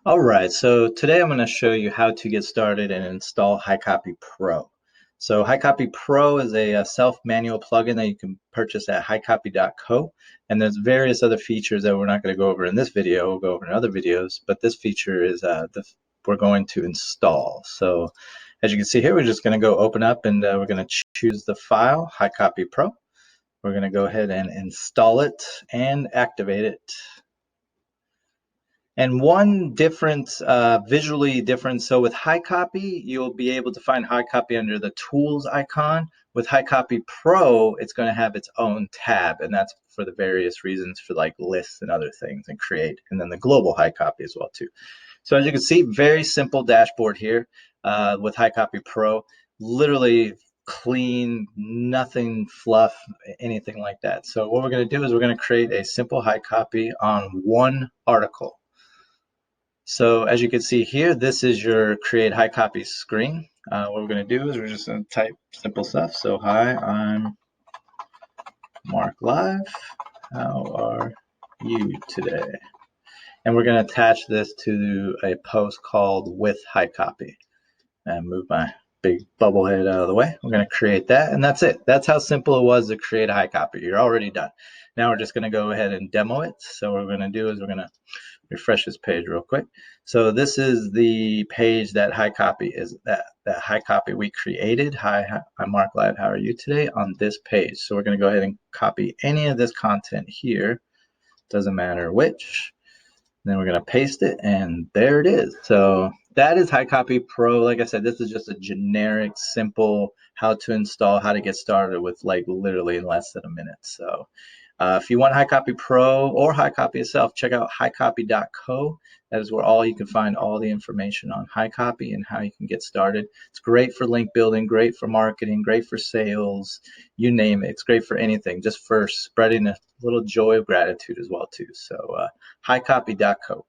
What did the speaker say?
All right, so today I'm going to show you how to get started and install Hicopy Pro. So Hicopy Pro is a self-manual plugin that you can purchase at hicopy.co, and there's various other features that we're not going to go over in this video. We'll go over in other videos, but this feature is we're going to install. So as you can see here, we're just going to go open up and we're going to choose the file, Hicopy Pro. We're going to go ahead and install it and activate it. And one difference, visually different, so with Hicopy, you'll be able to find Hicopy under the Tools icon. With Hicopy Pro, it's going to have its own tab, and that's for the various reasons for like lists and other things and create, and then the global Hicopy as well too. So as you can see, very simple dashboard here with Hicopy Pro, literally clean, nothing fluff, anything like that. So what we're going to do is we're going to create a simple Hicopy on one article. So as you can see here, this is your create Hicopy screen. What we're going to do is we're just going to type simple stuff. So hi, I'm Mark Live. How are you today? And we're going to attach this to a post called with Hicopy. And move my big bubble head out of the way. We're going to create that, and that's it. That's how simple it was to create a Hicopy. You're already done. Now we're just going to go ahead and demo it. So what we're going to do is we're going to refresh this page real quick. So this is the page that Hicopy is, that Hicopy we created. Hi, I'm Mark Live. How are you today? On this page. So we're going to go ahead and copy any of this content here. Doesn't matter which. Then we're going to paste it, and there it is. So that is Hicopy Pro. Like I said, this is just a generic, simple how to install, how to get started with like literally in less than a minute. So if you want Hicopy Pro or Hicopy itself, check out hicopy.co. That is where you can find all the information on Hicopy and how you can get started. It's great for link building, great for marketing, great for sales, you name it. It's great for anything, just for spreading a little joy of gratitude as well too. So hicopy.co.